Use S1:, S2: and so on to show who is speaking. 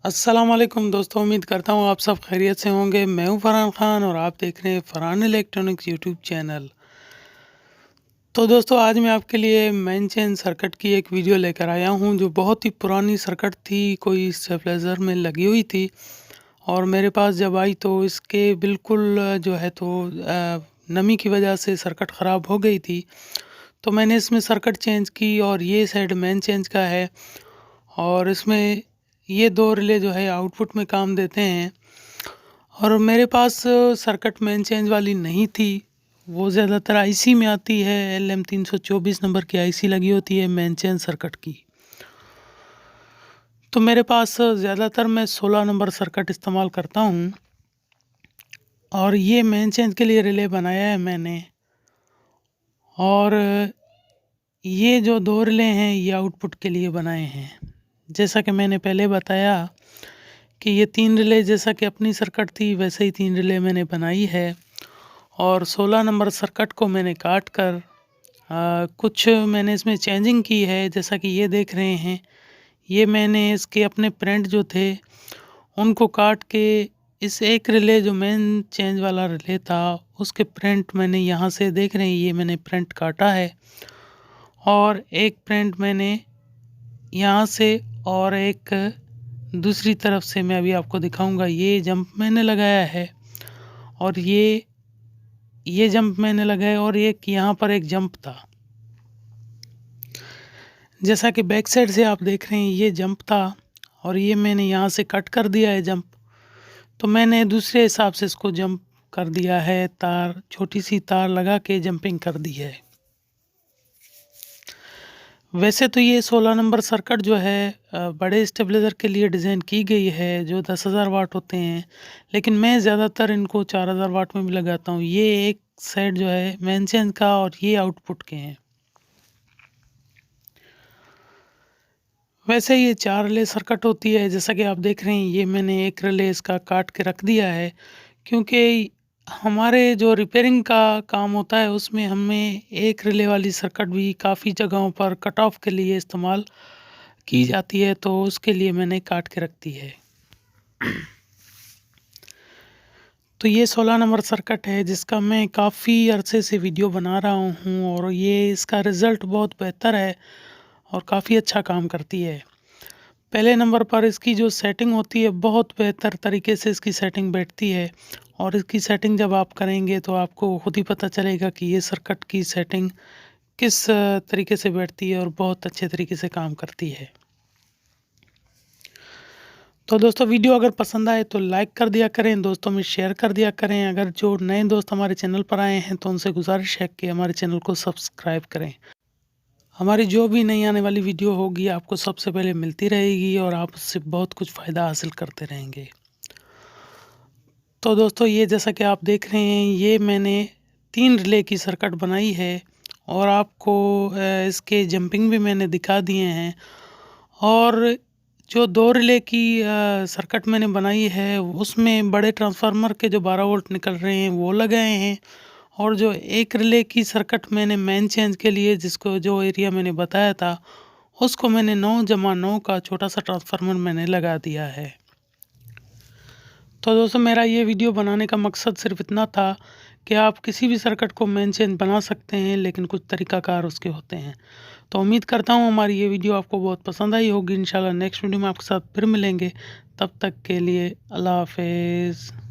S1: अस्सलाम वालेकुम दोस्तों, उम्मीद करता हूँ आप सब खैरियत से होंगे। मैं हूँ फरहान खान और आप देख रहे हैं फरहान इलेक्ट्रॉनिक्स यूट्यूब चैनल। तो दोस्तों, आज मैं आपके लिए मेन चेन सर्किट की एक वीडियो लेकर आया हूँ जो बहुत ही पुरानी सर्किट थी, कोई स्टेबलाइज़र में लगी हुई थी और मेरे पास जब आई तो इसके बिल्कुल जो है तो नमी की वजह से सर्किट ख़राब हो गई थी। तो मैंने इसमें सर्किट चेंज की और ये साइड मेन चेंज का है और इसमें ये 2 रिले जो है आउटपुट में काम देते हैं। और मेरे पास सर्किट मेन चेंज वाली नहीं थी, वो ज़्यादातर आईसी में आती है। LM324 नंबर की आईसी लगी होती है मेन चेंज सर्किट की। तो मेरे पास ज़्यादातर मैं 16 नंबर सर्किट इस्तेमाल करता हूँ और ये मेन चेंज के लिए रिले बनाया है मैंने। और ये जो 2 रिले हैं ये आउटपुट के लिए बनाए हैं। जैसा कि मैंने पहले बताया कि ये 3 रिले जैसा कि अपनी सर्किट थी वैसे ही 3 रिले मैंने बनाई है और 16 नंबर सर्किट को मैंने काट कर कुछ मैंने इसमें चेंजिंग की है। जैसा कि ये देख रहे हैं, ये मैंने इसके अपने प्रिंट जो थे उनको काट के इस एक रिले जो मेन चेंज वाला रिले था उसके प्रिंट मैंने यहाँ से देख रहे हैं, ये मैंने प्रिंट काटा है और एक प्रिंट मैंने यहाँ से और एक दूसरी तरफ से मैं अभी आपको दिखाऊंगा। ये जंप मैंने लगाया है और ये जंप मैंने लगाया और एक यहाँ पर एक जंप था। जैसा कि बैक साइड से आप देख रहे हैं ये जंप था और ये मैंने यहाँ से कट कर दिया है जंप। तो मैंने दूसरे हिसाब से इसको जंप कर दिया है, तार छोटी सी तार लगा के जंपिंग कर दी है। वैसे तो ये 16 नंबर सर्किट जो है बड़े स्टेबलाइज़र के लिए डिज़ाइन की गई है जो 10,000 वाट होते हैं, लेकिन मैं ज़्यादातर इनको 4,000 वाट में भी लगाता हूँ। ये एक साइड जो है मेन चेंज का और ये आउटपुट के हैं। वैसे ये 4 रिले सर्किट होती है। जैसा कि आप देख रहे हैं ये मैंने एक रिले इसका काट के रख दिया है क्योंकि हमारे जो रिपेयरिंग का काम होता है उसमें हमें एक रिले वाली सर्किट भी काफ़ी जगहों पर कट ऑफ के लिए इस्तेमाल की जाती है, तो उसके लिए मैंने काट के रख दी है। तो ये 16 नंबर सर्किट है जिसका मैं काफ़ी अरसे से वीडियो बना रहा हूँ और ये इसका रिज़ल्ट बहुत बेहतर है और काफ़ी अच्छा काम करती है। पहले नंबर पर इसकी जो सेटिंग होती है बहुत बेहतर तरीके से इसकी सेटिंग बैठती है और इसकी सेटिंग जब आप करेंगे तो आपको खुद ही पता चलेगा कि ये सर्किट की सेटिंग किस तरीके से बैठती है और बहुत अच्छे तरीके से काम करती है। तो दोस्तों, वीडियो अगर पसंद आए तो लाइक कर दिया करें, दोस्तों में शेयर कर दिया करें। अगर जो नए दोस्त हमारे चैनल पर आए हैं तो उनसे गुजारिश है कि हमारे चैनल को सब्सक्राइब करें। हमारी जो भी नई आने वाली वीडियो होगी आपको सबसे पहले मिलती रहेगी और आप उससे बहुत कुछ फ़ायदा हासिल करते रहेंगे। तो दोस्तों, ये जैसा कि आप देख रहे हैं ये मैंने 3 रिले की सर्किट बनाई है और आपको इसके जंपिंग भी मैंने दिखा दिए हैं। और जो 2 रिले की सर्किट मैंने बनाई है उसमें बड़े ट्रांसफार्मर के जो 12 वोल्ट निकल रहे हैं वो लगाए हैं और जो एक रिले की सर्किट मैंने मेन चेंज के लिए जिसको जो एरिया मैंने बताया था उसको मैंने 9/9 का छोटा सा ट्रांसफार्मर मैंने लगा दिया है। तो दोस्तों, मेरा ये वीडियो बनाने का मकसद सिर्फ इतना था कि आप किसी भी सर्किट को मेन चेंज बना सकते हैं, लेकिन कुछ तरीक़ाकार उसके होते हैं। तो उम्मीद करता हूँ हमारी ये वीडियो आपको बहुत पसंद आई होगी। इंशाल्लाह नेक्स्ट वीडियो में आपके साथ फिर मिलेंगे। तब तक के लिए अल्लाह हाफ़िज़।